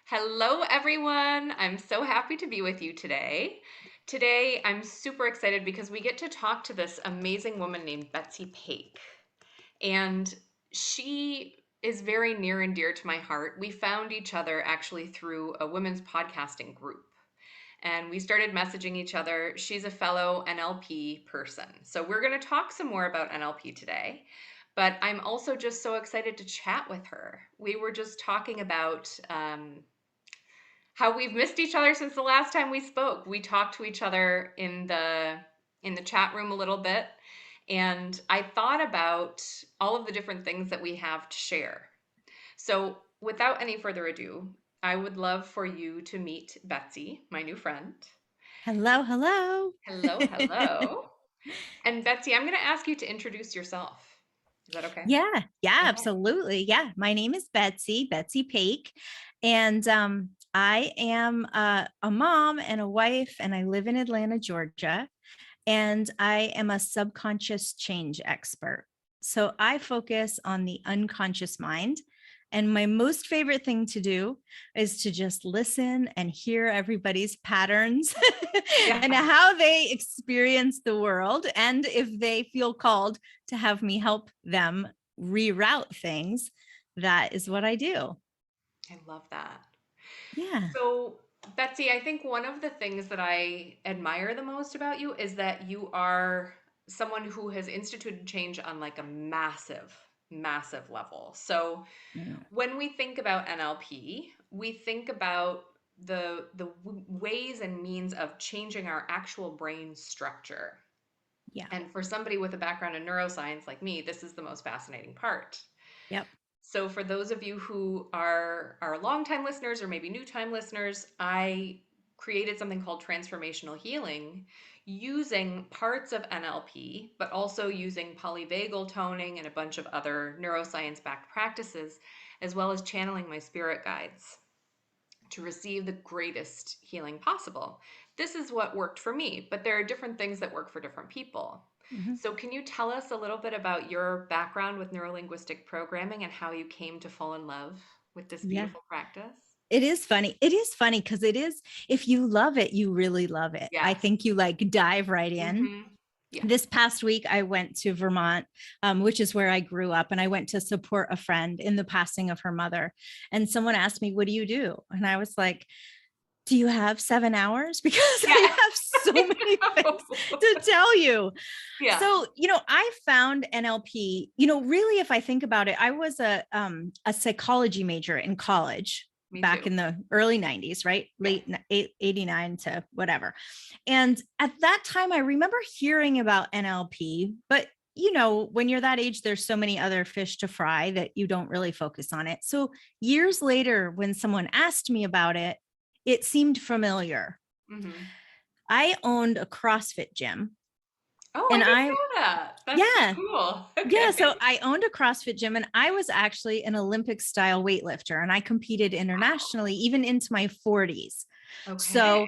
Hello, everyone. I'm so happy to be with you today. Today, I'm super excited because we get to talk to this amazing woman named Betsy Pake. And she is very near and dear to my heart. We found each other actually through a women's podcasting group. And we started messaging each other. She's a fellow NLP person. So we're going to talk some more about NLP today. But I'm also just so excited to chat with her. We were just talking about how we've missed each other since the last time we spoke. We talked to each other in the chat room a little bit, and I thought about all of the different things that we have to share. So, without any further ado, I would love for you to meet Betsy, my new friend. Hello, hello. Hello, hello. And Betsy, I'm going to ask you to introduce yourself. Is that okay? Yeah, Okay. absolutely. Yeah, my name is Betsy Pake, and I am a mom and a wife, and I live in Atlanta, Georgia, and I am a subconscious change expert. So I focus on the unconscious mind. And my most favorite thing to do is to just listen and hear everybody's patterns and Yeah. how they experience the world. And if they feel called to have me help them reroute things, that is what I do. I love that. Yeah. So, Betsy, I think one of the things that I admire the most about you is that you are someone who has instituted change on like a massive, massive level. So, Mm. when we think about NLP, we think about the ways and means of changing our actual brain structure. Yeah. And for somebody with a background in neuroscience like me, this is the most fascinating part. Yep. So for those of you who are longtime listeners or maybe new time listeners, I created something called Transformational Healing using parts of NLP, but also using polyvagal toning and a bunch of other neuroscience backed practices, as well as channeling my spirit guides to receive the greatest healing possible. This is what worked for me, but there are different things that work for different people. Mhm. So, can you tell us a little bit about your background with neuro-linguistic programming and how you came to fall in love with this Yeah. beautiful practice? It is funny. It is funny because it is, if you love it, you really love it. I Yes. think you like dive right in. Yeah. This past week, I went to Vermont, which is where I grew up, and I went to support a friend in the passing of her mother. And someone asked me, "What do you do?" And I was like, "Do you have 7 hours?" Because I Yeah. have so I many things know. to tell you. Yeah. So, I found NLP, really, if I think about it, I was a psychology major in college Me back too. in the early 90s, right? Yeah. Late 89 to whatever. And at that time, I remember hearing about NLP, but when you're that age, there's so many other fish to fry that you don't really focus on it. So years later, when someone asked me about it, it seemed familiar. Hmm. I owned a CrossFit gym, Oh, I and didn't know that. That's so yeah, cool. yeah. So Okay. I owned a CrossFit gym, and I was actually an Olympic style weightlifter, and I competed internationally, even into my 40s. Okay. So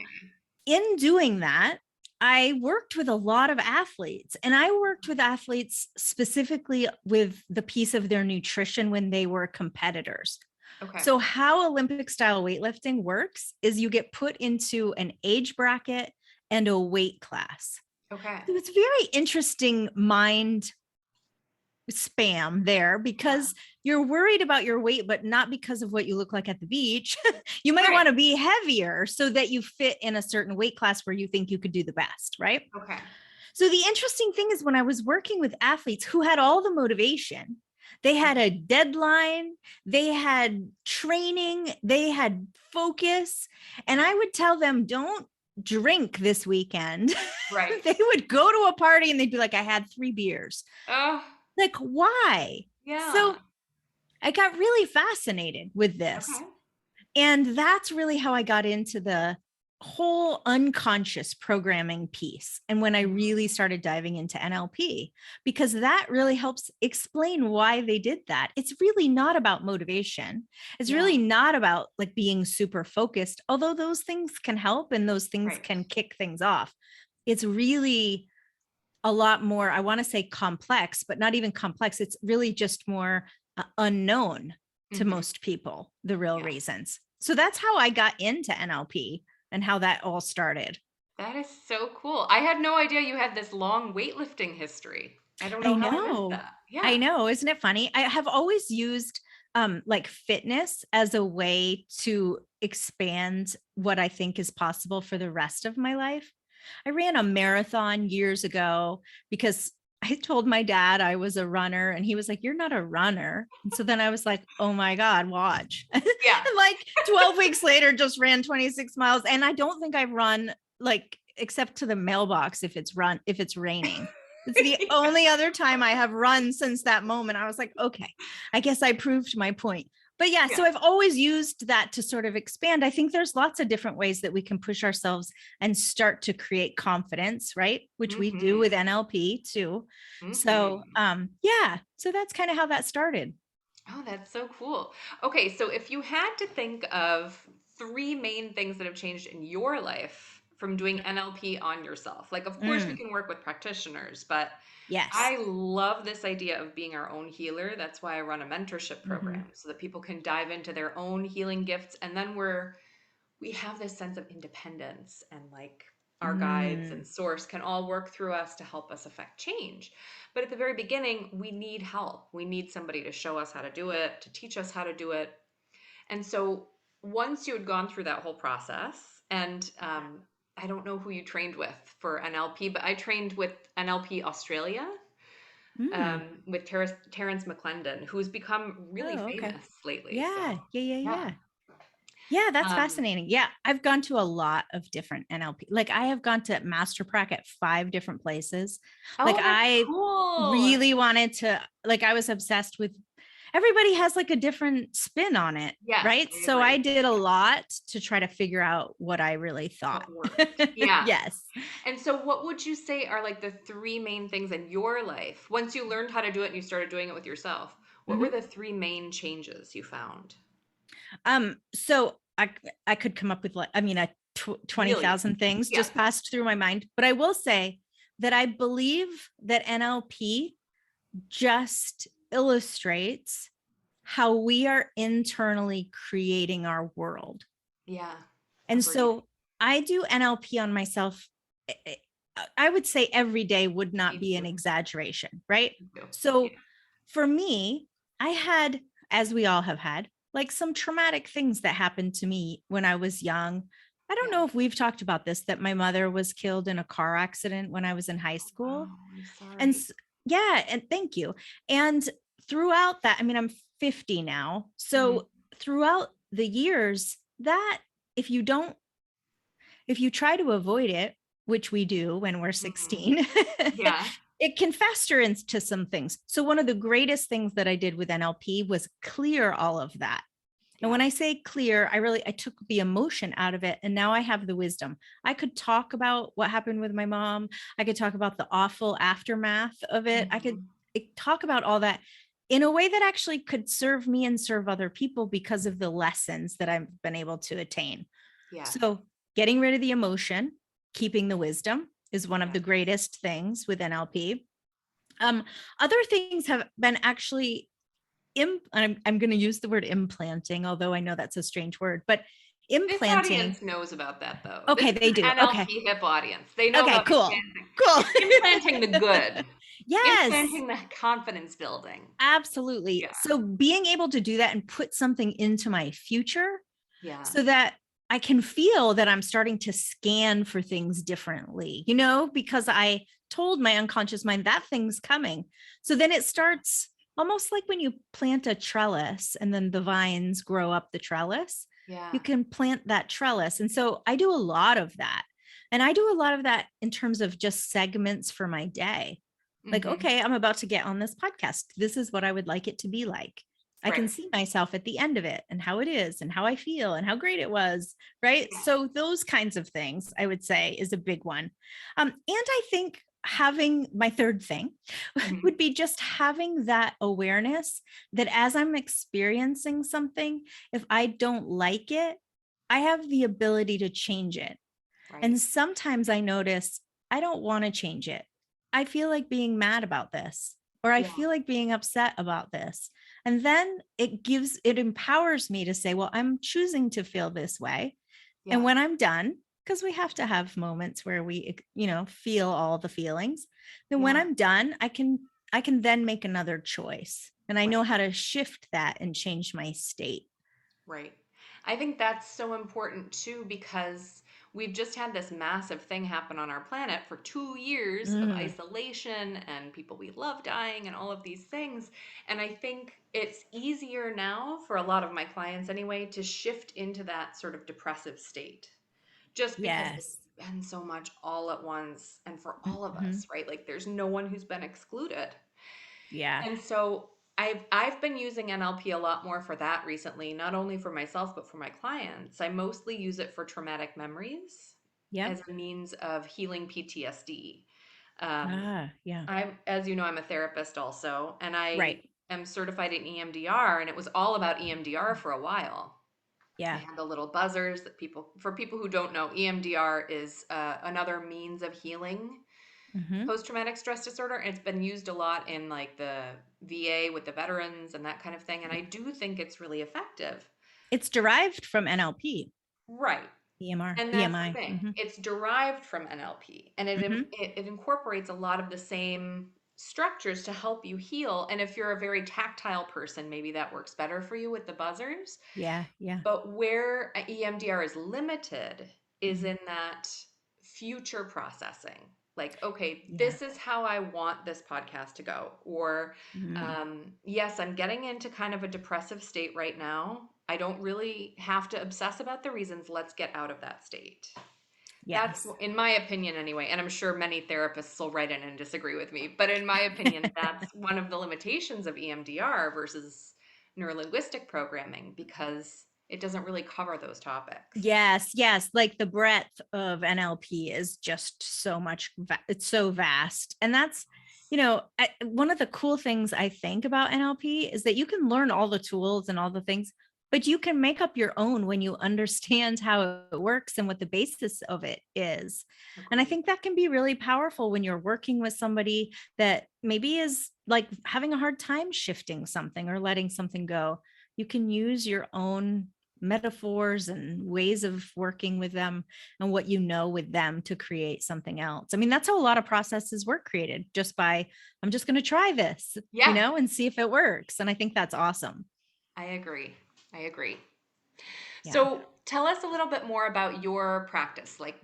in doing that, I worked with a lot of athletes, and I worked with athletes specifically with the piece of their nutrition when they were competitors. Okay. So, how Olympic style weightlifting works is you get put into an age bracket and a weight class. Okay. So, it's very interesting mind spam there Yeah. because you're worried about your weight, but not because of what you look like at the beach. You might Right. want to be heavier so that you fit in a certain weight class where you think you could do the best, right? Okay. So the interesting thing is when I was working with athletes who had all the motivation, they had a deadline, they had training, they had focus, and I would tell them, don't drink this weekend. Right. They would go to a party and they'd be like, I had 3 beers. Oh, Like, why? yeah. So I got really fascinated with this. Okay. And that's really how I got into the whole unconscious programming piece. And when I Mhm. really started diving into NLP, because that really helps explain why they did that. It's really not about motivation. It's Yeah. really not about like being super focused, although those things can help and those things Right. can kick things off. It's really a lot more, I want to say complex, but not even complex. It's really just more unknown to Hmm. most people, the real Yeah. reasons. So that's how I got into NLP and how that all started. That is so cool. I had no idea you had this long weightlifting history. I don't I know how I missed know. that. I Yeah. know. Isn't it funny? I have always used like fitness as a way to expand what I think is possible for the rest of my life. I ran a marathon years ago because I told my dad I was a runner and he was like, "You're not a runner." And so then I was like, "Oh my God, watch." And Yeah. like 12 weeks later, just ran 26 miles. And I don't think I've run like except to the mailbox if it's raining. It's the only other time I have run since that moment. I was like, okay, I guess I proved my point. But yeah, so Yeah. I've always used that to sort of expand. I think there's lots of different ways that we can push ourselves and start to create confidence, right? Which we do Mhm. with NLP too. So Mhm. yeah, so that's kind of how that started. Oh, that's so cool. Okay, so if you had to think of three main things that have changed in your life from doing NLP on yourself, like, of course, we Mm, can work with practitioners, but yes. I love this idea of being our own healer. That's why I run a mentorship Hmm. program so that people can dive into their own healing gifts. And then we have this sense of independence and like our guides and Mm, source can all work through us to help us affect change. But at the very beginning, we need help. We need somebody to show us how to do it, to teach us how to do it. And so once you had gone through that whole process, and I don't know who you trained with for NLP, but I trained with NLP Australia mm. with Terrence McClendon, who's become really Oh, okay. famous lately. So, Yeah, yeah, yeah, yeah. yeah. Yeah, that's Um, fascinating. Yeah, I've gone to a lot of different NLP. Like I have gone to Master Prac at 5 different places. Like oh, that's I cool. really wanted to, like I was obsessed with everybody has like a different spin on it, Yes, right? I So I agree. did a lot to try to figure out what I really thought. What worked. Yeah. Yes. And so, what would you say are like the three main things in your life once you learned how to do it and you started doing it with yourself? What were Mhm. the three main changes you found? So I could come up with like, I mean, 20,000 Millions. things Yeah. just passed through my mind, but I will say that I believe that NLP just illustrates how we are internally creating our world. Yeah. And Agreed. so I do NLP on myself. I would say every day would not Me be an too. exaggeration, right? Me too. So Yeah. for me, I had, as we all have had, like some traumatic things that happened to me when I was young. I don't Yeah. know if we've talked about this, that my mother was killed in a car accident when I was in high Oh, school. wow. I'm And sorry. yeah, and thank you. And throughout that, I mean, I'm 50 now. Mhm. So throughout the years, that if you don't, if you try to avoid it, which we do when we're Mhm. 16, Yeah. it can fester into some things. So one of the greatest things that I did with NLP was clear all of that. And Yeah. when I say clear, I took the emotion out of it and now I have the wisdom. I could talk about what happened with my mom. I could talk about the awful aftermath of it. I could Mhm. talk about all that in a way that actually could serve me and serve other people because of the lessons that I've been able to attain. Yes. So, getting rid of the emotion, keeping the wisdom is one of Yeah. the greatest things with NLP. Um, Other things have been actually I'm going to use the word implanting, although I know that's a strange word, but This implanting. audience knows about that though. This Okay, is they an do. Okay. NLP hip audience. They know Okay, about cool. implanting. Cool. It's implanting the good. Yes, Implanting the confidence building. absolutely. Yeah. So being able to do that and put something into my future Yeah. so that I can feel that I'm starting to scan for things differently, because I told my unconscious mind that thing's coming. So then it starts almost like when you plant a trellis and then the vines grow up the trellis. You Yeah. can plant that trellis. And so I do a lot of that. And I do a lot of that in terms of just segments for my day. Like, Hmm. okay, I'm about to get on this podcast. This is what I would like it to be like. I can Right. see myself at the end of it and how it is and how I feel and how great it was. Right. Yeah. So, those kinds of things I would say is a big one. And I think having my third thing Hmm. would be just having that awareness that as I'm experiencing something, if I don't like it, I have the ability to change it. And Right. sometimes I notice I don't want to change it. I feel like being mad about this, or I Yeah. feel like being upset about this. And then it empowers me to say, well, I'm choosing to feel this way. And Yeah. when I'm done, because we have to have moments where we, feel all the feelings, then when Yeah. I'm done, I can then make another choice. And I know Right. how to shift that and change my state. Right. I think that's so important too because we've just had this massive thing happen on our planet for 2 years of Mm, isolation and people we love dying and all of these things. And I think it's easier now for a lot of my clients anyway to shift into that sort of depressive state just because it's yes. been so much all at once and for all of Mhm. us, right? Like there's no one who's been excluded. Yeah. And so I've been using NLP a lot more for that recently, not only for myself but for my clients. I mostly use it for traumatic memories Yep. as a means of healing PTSD. Um, Yeah. as you know, I'm a therapist also, and I Right. am certified in EMDR, and it was all about EMDR for a while. I Yeah. had the little buzzers that for people who don't know, EMDR is another means of healing Hmm. post-traumatic stress disorder, and it's been used a lot in like the VA with the veterans and that kind of thing, and I do think it's really effective. It's derived from NLP, Right. EMR, And that's the EMI. thing, Hmm. it's derived from NLP, and Hmm. it incorporates a lot of the same structures to help you heal. And if you're a very tactile person, maybe that works better for you with the buzzers. Yeah. Yeah. But where EMDR is limited is Mhm. in that future processing. Like, okay, Yeah. this is how I want this podcast to go. Or, Mm. yes, I'm getting into kind of a depressive state right now. I don't really have to obsess about the reasons. Let's get out of that state. That's, Yes. in my opinion, anyway, and I'm sure many therapists will write in and disagree with me, but in my opinion, that's one of the limitations of EMDR versus neurolinguistic programming because it doesn't really cover those topics. Yes, yes. Like the breadth of NLP is just so much, it's so vast. And that's, one of the cool things I think about NLP is that you can learn all the tools and all the things, but you can make up your own when you understand how it works and what the basis of it is. And I Agreed. think that can be really powerful when you're working with somebody that maybe is like having a hard time shifting something or letting something go. You can use your own metaphors and ways of working with them and what you know with them to create something else. I mean, that's how a lot of processes were created, just by, I'm just going to try this, Yeah, and see if it works. And I think that's awesome. I agree. I agree. Yeah. So tell us a little bit more about your practice. Like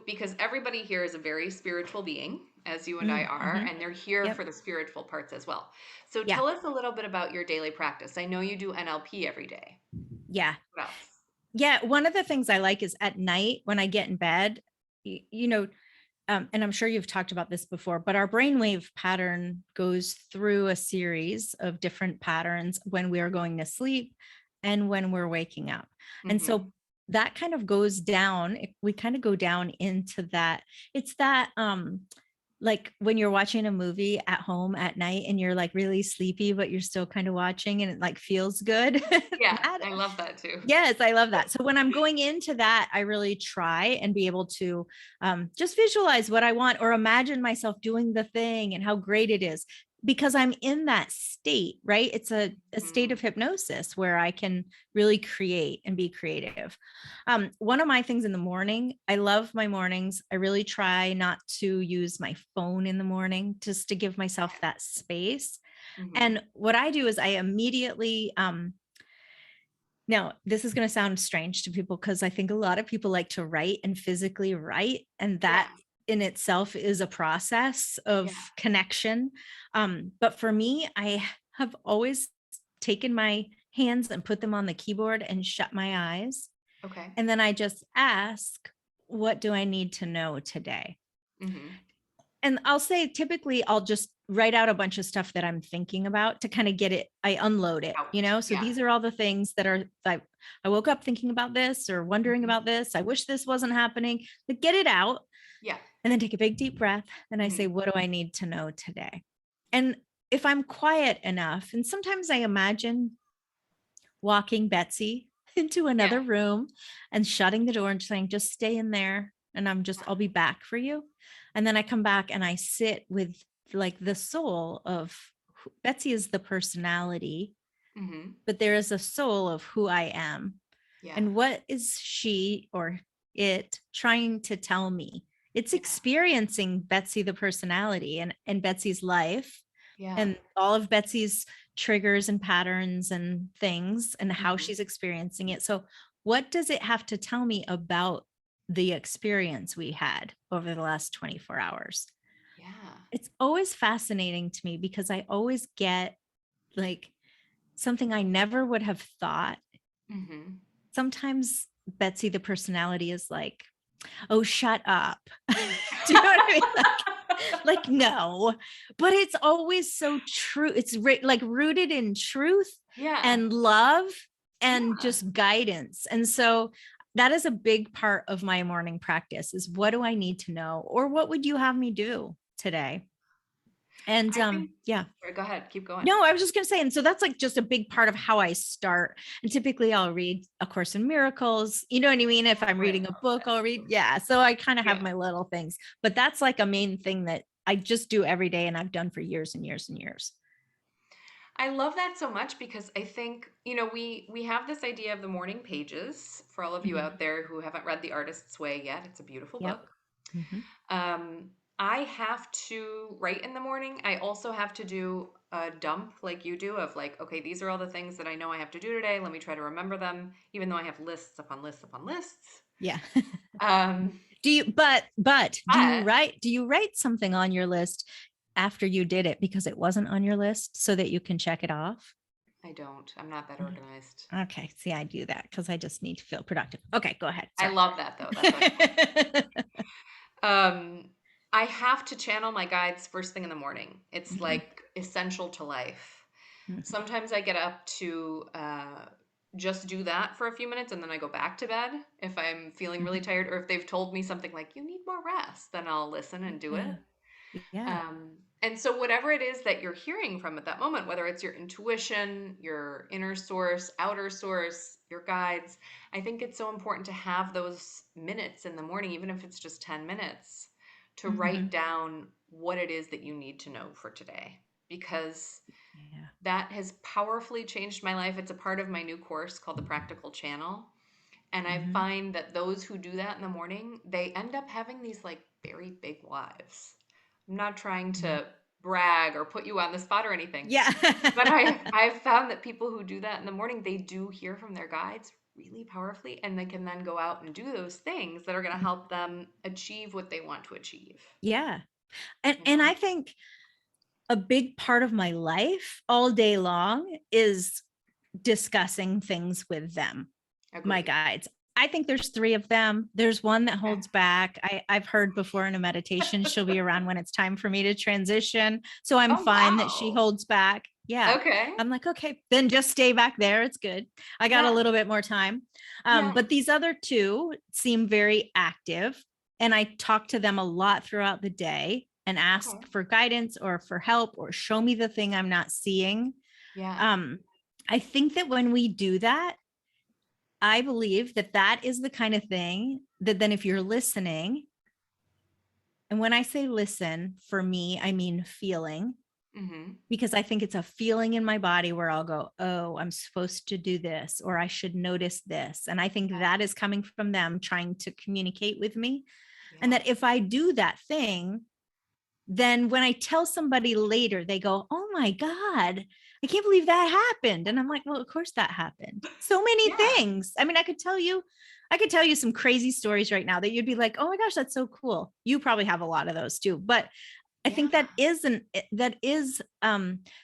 because everybody here is a very spiritual being, as you and I are, Mm-hmm. and they're here Yep. for the spiritual parts as well. So Yeah. tell us a little bit about your daily practice. I know you do NLP every day. Yeah. What else? Yeah. One of the things I like is at night when I get in bed, y- you know, and I'm sure you've talked about this before, but our brainwave pattern goes through a series of different patterns when we are going to sleep and when we're waking up. And Mm-hmm. so that kind of goes down, we kind of go down into that. It's that like when you're watching a movie at home at night and you're like really sleepy, but you're still kind of watching and it like feels good. Yeah, that I love that too. Yes, I love that. So when I'm going into that, I really try and be able to just visualize what I want or imagine myself doing the thing and how great it is because I'm in that state, right? It's a state Mhm. of hypnosis where I can really create and be creative. One of my things in the morning, I love my mornings. I really try not to use my phone in the morning just to give myself that space. Mhm. And what I do is I immediately, now, this is going to sound strange to people because I think a lot of people like to write and physically write, and Yeah. that in itself is a process Yeah. of connection. But for me, I have always taken my hands and put them on the keyboard and shut my eyes. Okay. And then I just ask, what do I need to know today? Mhm. And I'll say typically I'll just write out a bunch of stuff that I'm thinking about to kind of get it, I unload it, Out. So Yeah. these are all the things that are like, I woke up thinking about this or wondering Mhm. about this. I wish this wasn't happening, but get it out Yeah. and then take a big deep breath. And I say, Mhm. what do I need to know today? And if I'm quiet enough, and sometimes I imagine walking Betsy into Yeah. another room and shutting the door and saying, just stay in there. And I'll be back for you. And then I come back and I sit with like the soul of Betsy is the personality. Mm-hmm. but there is a soul of who I am. Yeah. And what is she or it trying to tell me? It's Yeah. experiencing Betsy, the personality, and Betsy's life Yeah. and all of Betsy's triggers and patterns and things and how Mm-hmm. she's experiencing it. So, what does it have to tell me about the experience we had over the last 24 hours? Yeah. It's always fascinating to me because I always get like something I never would have thought. Mm-hmm. Sometimes Betsy, the personality, is like, oh, shut up. Do you know what I mean? Like, no, but it's always so true. It's like rooted in truth Yeah. and love and Yeah. just guidance. And so that is a big part of my morning practice is what do I need to know? Or what would you have me do today? And I think, yeah. sorry, go ahead, keep going. No, I was just going to say, and so that's like just a big part of how I start. And typically I'll read A Course in Miracles. You know what I mean? If I'm Oh, I reading a love book, that I'll read. too. Yeah. So I kind of have Yeah. my little things, but that's like a main thing that I just do every day and I've done for years and years and years. I love that so much because I think, we have this idea of the morning pages for all of you Mhm. out there who haven't read The Artist's Way yet. It's a beautiful Yep. book. Mhm. Um, I have to write in the morning. I also have to do a dump like you do of like, okay, these are all the things that I know I have to do today. Let me try to remember them, even though I have lists upon lists upon lists. Yeah. Um, Do you, but but do you write something on your list after you did it because it wasn't on your list so that you can check it off? I don't. I'm not that Mhm. organized. Okay. See, I do that because I just need to feel productive. Okay. Go ahead. I Sorry. love that though. That's what I have to channel my guides first thing in the morning. It's Mhm. like essential to life. Mhm. Sometimes I get up to just do that for a few minutes and then I go back to bed if I'm feeling really Mhm. tired, or if they've told me something like, you need more rest, then I'll listen and do it. Yeah. Yeah. And so, whatever it is that you're hearing from at that moment, whether it's your intuition, your inner source, outer source, your guides, I think it's so important to have those minutes in the morning, even if it's just 10 minutes, to write Mhm. down what it is that you need to know for today. Because Yeah. that has powerfully changed my life. It's a part of my new course called the Practical Channel. And I Mhm. find that those who do that in the morning, they end up having these like very big lives. I'm not trying Mhm. to brag or put you on the spot or anything, Yeah. but I've found that people who do that in the morning, they do hear from their guides really powerfully, and they can then go out and do those things that are going to help them achieve what they want to achieve. Yeah. And You and know, I think a big part of my life all day long is discussing things with them, my agreed. guides. I think there's three of them. There's one that Okay. holds back. I've heard before in a meditation, she'll be around when it's time for me to transition. So I'm Oh fine that she wow. holds back. Yeah. Okay. I'm like, okay, then just stay back there. It's good. I got a Yeah. little bit more time. Yeah. But these other two seem very active. And I talk to them a lot throughout the day and Okay. ask for guidance or for help or show me the thing I'm not seeing. Yeah. Um, I think that when we do that, I believe that that is the kind of thing that then if you're listening, and when I say listen, for me, I mean feeling, Mm-hmm. because I think it's a feeling in my body where I'll go, oh, I'm supposed to do this, or I should notice this. And I think Yeah. that is coming from them trying to communicate with me. And Yeah. that if I do that thing, then when I tell somebody later, they go, oh my God, I can't believe that happened. And I'm like, well, of course that happened. So many Yeah. things. I mean, I could tell you some crazy stories right now that you'd be like, oh my gosh, that's so cool. You probably have a lot of those too. But I Yeah. think that is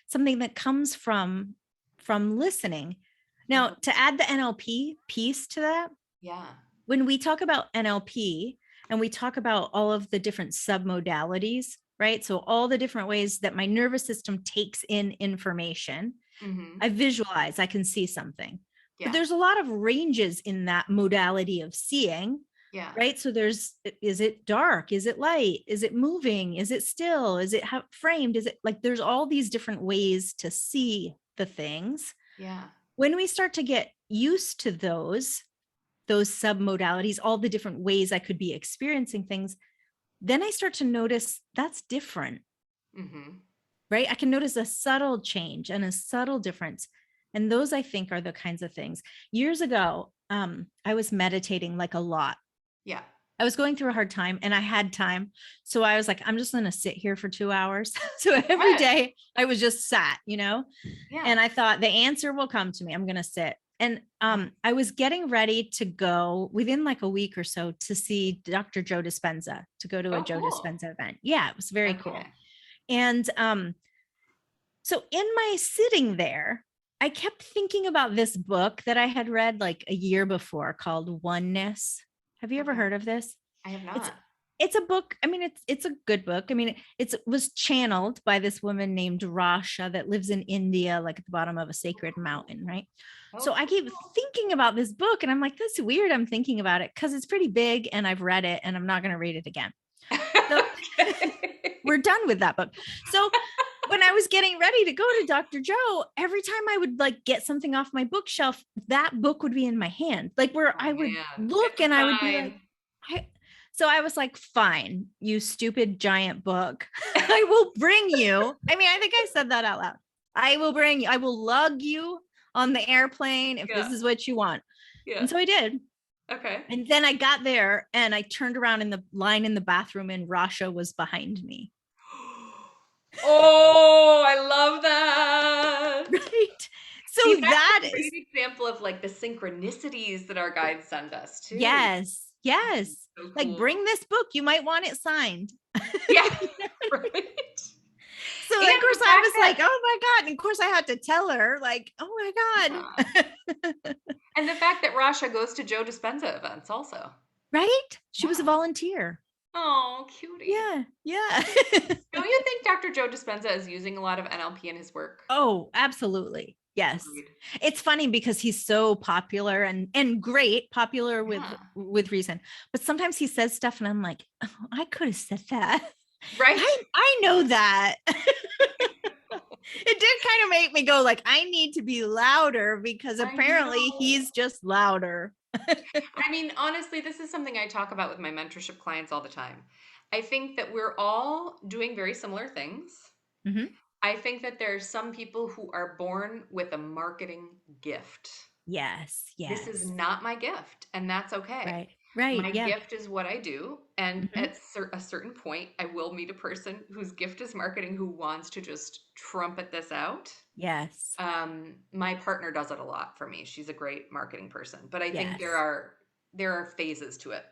something that comes from listening. Now, to 100%. add the NLP piece to that, Yeah. when we talk about NLP and we talk about all of the different submodalities, right? So all the different ways that my nervous system takes in information, Mm-hmm. I visualize, I can see something. But Yeah. there's a lot of ranges in that modality of seeing, Yeah. right? So is it dark? Is it light? Is it moving? Is it still? Is it framed? Is it like there's all these different ways to see the things. Yeah. When we start to get used to those submodalities, all the different ways I could be experiencing things, then I start to notice that's different, Mm-hmm. right? I can notice a subtle change and a subtle difference. And those, I think, are the kinds of things. Years ago, I was meditating like a lot. Yeah. I was going through a hard time and I had time. So I was like, I'm just going to sit here for 2 hours. So every Good. day I was just sat, Yeah. and I thought the answer will come to me. I'm going to sit. And Yeah. I was getting ready to go within like a week or so to see Dr. Joe Dispenza, to go to a Oh, Joe cool. Dispenza event. Yeah, it was very cool. Okay. And so in my sitting there, I kept thinking about this book that I had read like a year before called Oneness. Have you ever Okay. heard of this? I have It's not. it's a book. I mean, it's a good book. I mean, it was channeled by this woman named Rasha that lives in India, like at the bottom of a sacred mountain, right? Oh, So I cool. keep thinking about this book and I'm like, that's weird. I'm thinking about it because it's pretty big and I've read it and I'm not going to read it again. So Okay. we're done with that book. So when I was getting ready to go to Dr. Joe, every time I would like get something off my bookshelf, that book would be in my hand, like where Oh I would man, look it's a and I would be like, sign. I, so I was like, fine, you stupid giant book. I will bring you. I mean, I think I said that out loud. I will bring you, I will lug you on the airplane if this Yeah. is what you want. Yeah. And so I did. Okay. And then I got there and I turned around in the line in the bathroom and Rasha was behind me. Oh, I love that. Right. See, So that's that a is, great example of like the synchronicities that our guides send us too. yes, yes. So Like cool. bring this book. You might want it signed. Yeah, right. So And of course the I fact was that like, oh my God. And of course I had to tell her, like, oh my yeah. God. And the fact that Rasha goes to Joe Dispenza events also. Right? She was a Yeah. volunteer. Oh, cutie. Yeah. Yeah. Don't you think Dr. Joe Dispenza is using a lot of NLP in his work? Oh, absolutely. Yes. Agreed. It's funny because he's so popular and great, popular Yeah. with reason. But sometimes he says stuff and I'm like, oh, I could have said that. Right? I know that. It did kind of make me go like, I need to be louder because I apparently know. he's just louder. I mean, honestly, this is something I talk about with my mentorship clients all the time. I think that we're all doing very similar things. Mhm. I think that there are some people who are born with a marketing gift. Yes. This is Yes. not my gift, and that's okay. Right. Right. My Yeah. gift is what I do, and Mhm. at a certain point, I will meet a person whose gift is marketing who wants to just trumpet this out. Yes. My partner does it a lot for me. She's a great marketing person, but I think there Yes. are phases to it.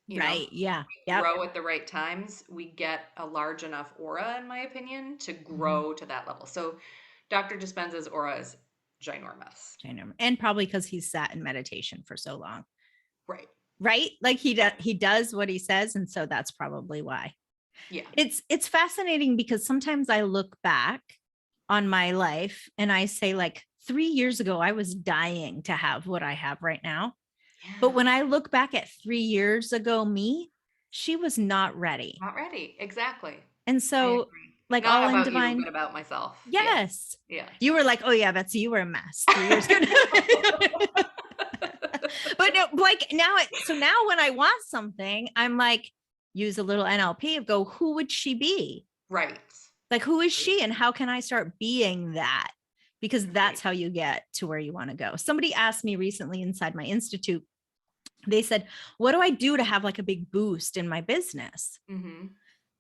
You know, Right. Yeah. we Yep. grow at the right times. We get a large enough aura, in my opinion, to Mhm. grow to that level. So, Dr. Dispenza's aura is ginormous. I know. And probably because he's sat in meditation for so long. Right. Right? Like Right. he does what he says. And so that's probably why. Yeah. It's fascinating because sometimes I look back on my life and I say, like, 3 years ago, I was dying to have what I have right now. But Yeah. when I look back at 3 years ago, me, she was not ready. Not ready. Exactly. And I so, agree. like, Not all in about you, divine, but about myself. Yeah. yes. Yeah. You were like, oh yeah, Betsy, you were a mess 3 years ago. But no, like now, so now when I want something, I'm like, use a little NLP, go, who would she be? Right. Like, who is Right. she and how can I start being that? Because Right. that's how you get to where you want to go. Somebody asked me recently inside my institute, they said, what do I do to have like a big boost in my business? Hmm.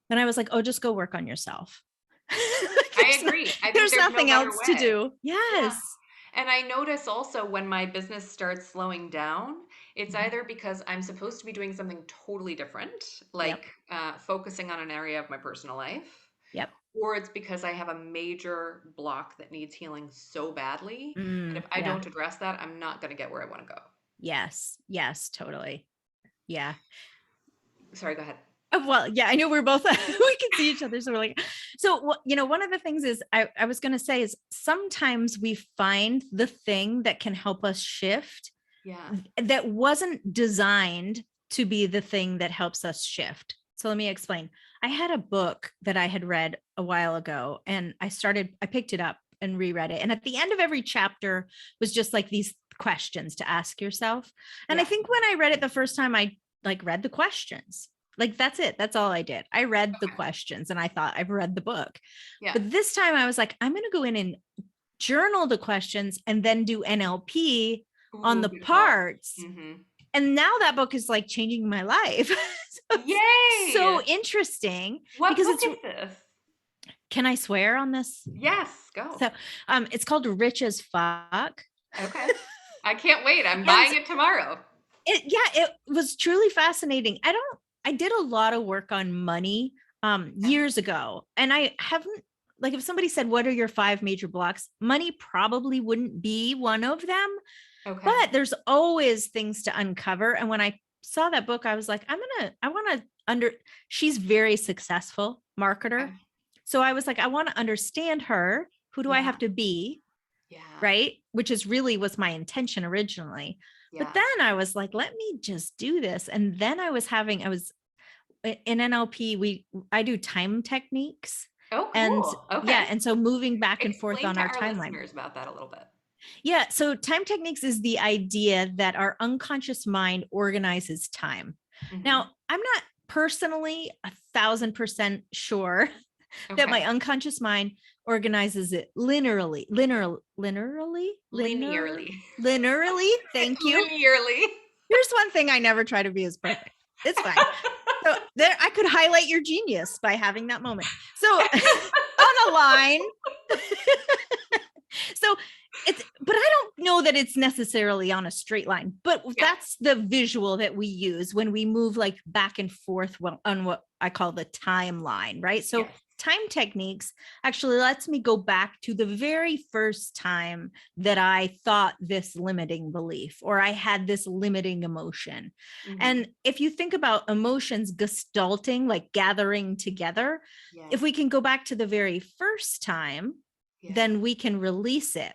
And I was like, oh, just go work on yourself. I agree. I think There's there's no nothing better else to way. do. Yeah. Yes. And I notice also when my business starts slowing down, it's Mhm. either because I'm supposed to be doing something totally different, Yep. like focusing on an area of my personal life, Yep. or it's because I have a major block that needs healing so badly that if I Yeah. don't address that, I'm not going to get where I want to go. Yes. Yes. Totally. Yeah. Sorry, go ahead. Well, yeah, I know we're both, we can see each other. So we're like, so, one of the things is I was going to say is sometimes we find the thing that can help us shift Yeah. that wasn't designed to be the thing that helps us shift. So let me explain. I had a book that I had read a while ago and I picked it up and reread it. And at the end of every chapter was just like these questions to ask yourself. And I Yeah. think when I read it the first time, I like read the questions. Like that's it. That's all I did. I read the Okay. questions and I thought I've read the book. Yeah. But this time I was like, I'm going to go in and journal the questions, and then do NLP on Ooh, the good call. parts. Mm-hmm. And now that book is like changing my life. So it's so Yay! interesting What because book it's, is this? can I swear on this? Yes, go. So it's called Rich as Fuck. Okay. I can't wait. I'm And buying it tomorrow. it was truly fascinating. I did a lot of work on money Okay. years ago, and I haven't, like, if somebody said, what are your 5 major blocks? Money probably wouldn't be one of them, Okay. but there's always things to uncover. And when I saw that book, I was like, I want to she's very successful marketer. Okay. So I was like, I want to understand her. Who do I Yeah. have to be? Yeah. Right. Which is really was my intention originally. But Yeah. then I was like, let me just do this. And then I was in NLP, I do time techniques. Oh, And cool. Okay. yeah, and so moving back and forth Explain on to our our timeline. listeners about that a little bit. Yeah. So time techniques is the idea that our unconscious mind organizes time. Mm-hmm. Now, I'm not personally 1,000% sure that Okay. my unconscious mind organizes it linearly, Linearly. linearly. Thank you. Linearly. Here's one thing I never try to be as perfect. It's fine. So there, I could highlight your genius by having that moment. So on a line. So but I don't know that it's necessarily on a straight line, but Yeah. that's the visual that we use when we move like back and forth on what I call the timeline, right? So Yes. time techniques actually lets me go back to the very first time that I thought this limiting belief or I had this limiting emotion. Mm-hmm. And if you think about emotions gestalting, like gathering together, if Yes. we can go back to the very first time, Yeah. then we can release it.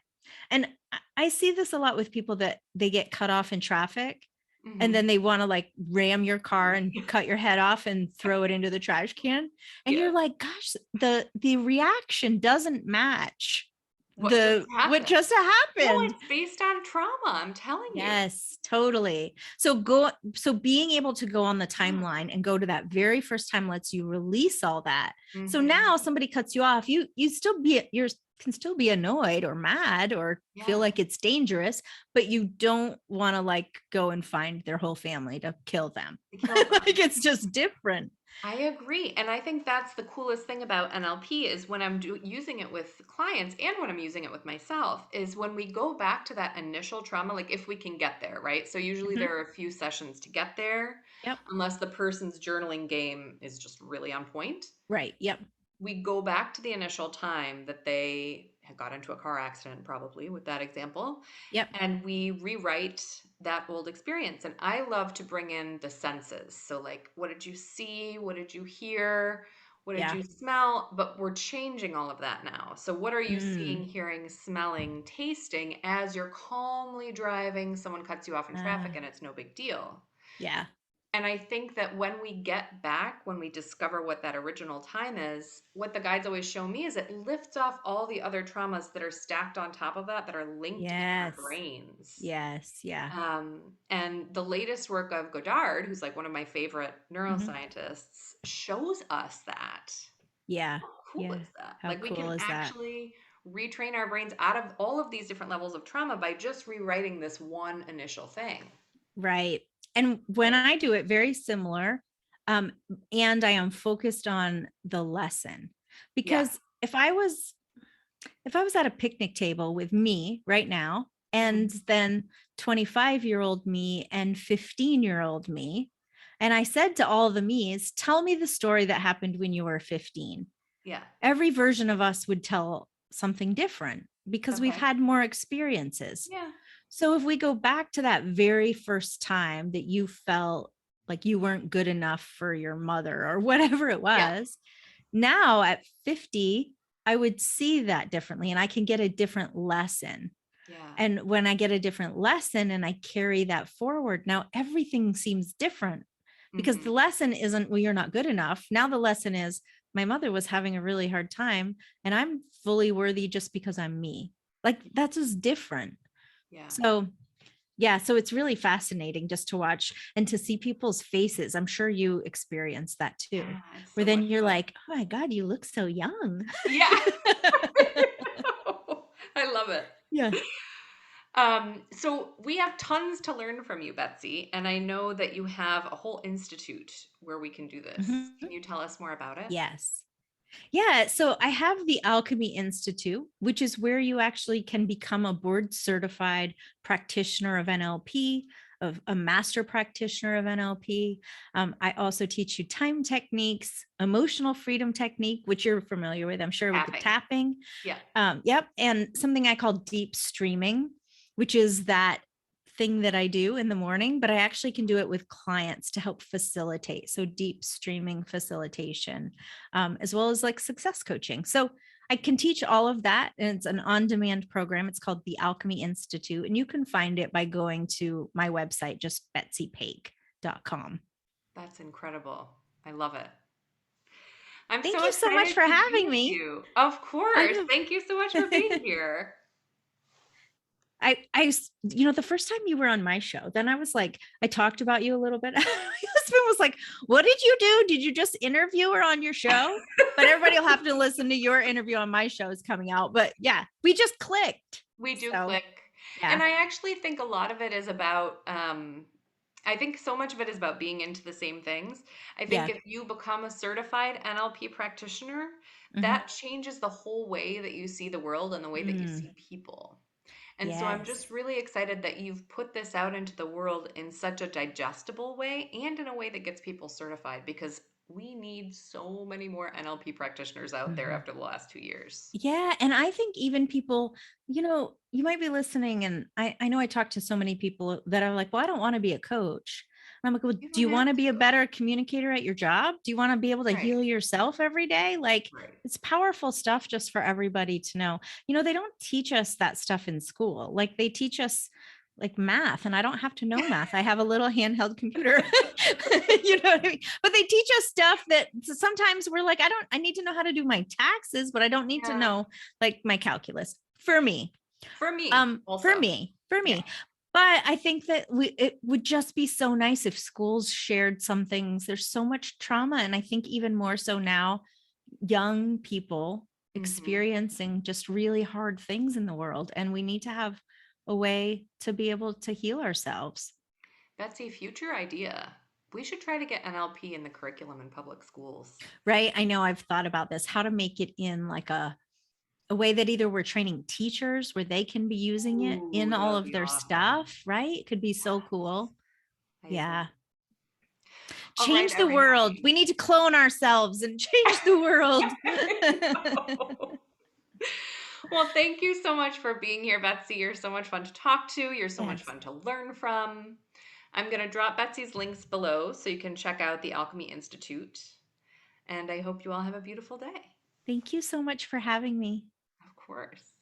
And I see this a lot with people that they get cut off in traffic and Mm-hmm. then they want to like ram your car and cut your head off and throw it into the trash can. And Yeah. you're like, gosh, the reaction doesn't match What just what happened? just No, happened. it's based on trauma. I'm telling you. Yes, totally. So being able to go on the timeline and go to that very first time lets you release all that. So Mm-hmm. now somebody cuts you off, you still be you're can still be annoyed or mad or feel Yeah. like it's dangerous, but you don't want to like go and find their whole family to kill them. To kill them. Like it's just different. I agree. And I think that's the coolest thing about NLP is when I'm using it with clients and when I'm using it with myself is when we go back to that initial trauma, like if we can get there, right? So usually Mhm. there are a few sessions to get there, Yep. unless the person's journaling game is just really on point. Right. Yep. We go back to the initial time that they had got into a car accident, probably with that example, Yep. and we rewrite that old experience. And I love to bring in the senses. So, like, what did you see? What did you hear? What did Yeah. you smell? But we're changing all of that now. So, what are you seeing, Mm. hearing, smelling, tasting as you're calmly driving? Someone cuts you off in traffic Uh, and it's no big deal. yeah. And I think that when we get back, when we discover what that original time is, what the guides always show me is it lifts off all the other traumas that are stacked on top of that are linked in our Yes. brains. Yes. Yeah. And the latest work of Goddard, who's like one of my favorite Mhm. neuroscientists, shows us that. Yeah. How cool Yeah. is that? How Like we can cool is that? actually retrain our brains out of all of these different levels of trauma by just rewriting this one initial thing. Right. And when Right? I do it, very similar. Um, and I am focused on the lesson Yeah. because if I was at a picnic table with me right now, and Mhm. then 25-year-old me and 15-year-old me, and I said to all the me's, tell me the story that happened when you were 15. Yeah. Every version of us would tell something different because we've Okay. had more experiences. Yeah. So if we go back to that very first time that you felt like you weren't good enough for your mother or whatever it Yeah. was, now at 50, I would see that differently and I can get a different lesson. Yeah. And when I get a different lesson and I carry that forward, now everything seems different because the Mhm. lesson isn't, well, you're not good enough. Now the lesson is, my mother was having a really hard time and I'm fully worthy just because I'm me. Like that's just different. Yeah. So yeah, so it's really fascinating just to watch and to see people's faces. I'm sure you experience that too, Yeah, it's where so then much you're fun. like, oh my God, you look so young. Yeah. I love it. Yeah. So we have tons to learn from you, Betsy, and I know that you have a whole institute where we can do this. Mhm. Can you tell us more about it? Yes. Yeah, so I have the Alchemy Institute, which is where you actually can become a board certified practitioner of NLP, of a master practitioner of NLP. I also teach you time techniques, emotional freedom technique, which you're familiar with, I'm sure, with the Tapping. tapping. Yeah. Yep. And something I call deep streaming, which is that thing that I do in the morning, but I actually can do it with clients to help facilitate. So deep streaming facilitation, as well as like success coaching. So I can teach all of that. And it's an on-demand program. It's called the Alchemy Institute. And you can find it by going to my website, just betsypake.com. That's incredible. I love it. I'm Thank so you so much excited for to be having with me. you. Of course. I'm Thank you so much for being here. the first time you were on my show, then I was like, I talked about you a little bit. My husband was like, what did you do? Did you just interview her on your show? But everybody will have to listen to your interview on my show is coming out. But yeah, we just clicked. We do So click. yeah, And I actually think a lot of it is about, I think so much of it is about being into the same things. I think yeah. if you become a certified NLP practitioner, Mhm. that changes the whole way that you see the world and the way that you see Mm, people. And so I'm just yes. really excited that you've put this out into the world in such a digestible way and in a way that gets people certified because we need so many more NLP practitioners out there Mhm. after the last 2 years. Yeah. And I think even people, you might be listening, and I know I talk to so many people that are like, well, I don't want to be a coach. And I'm like, well, You do don't you want have to be a to. better communicator at your job? Do you want to be able to Right. heal yourself every day? Like, Right. it's powerful stuff just for everybody to know. They don't teach us that stuff in school. Like, they teach us like math, and I don't have to know math. I have a little handheld computer. You know what I mean? But they teach us stuff that sometimes we're like, I need to know how to do my taxes, but I don't need to Yeah. know like my calculus for me. For me For also. me, for Yeah. me. But I think that it would just be so nice if schools shared some things. There's so much trauma. And I think even more so now, young people Hmm. experiencing just really hard things in the world. And we need to have a way to be able to heal ourselves. Betsy, future idea. We should try to get NLP in the curriculum in public schools. Right. I know I've thought about this, how to make it in like a way that either we're training teachers where they can be using it Ooh, in that all would of be their awesome. stuff, right? It could be so Yes, cool. I Yeah. agree. All right, Change the world. everybody. We need to clone ourselves and change the world. I know. Well, thank you so much for being here, Betsy. You're so much fun to talk to. You're so much Yes. fun to learn from. I'm going to drop Betsy's links below so you can check out the Alchemy Institute. And I hope you all have a beautiful day. Thank you so much for having me. Of course.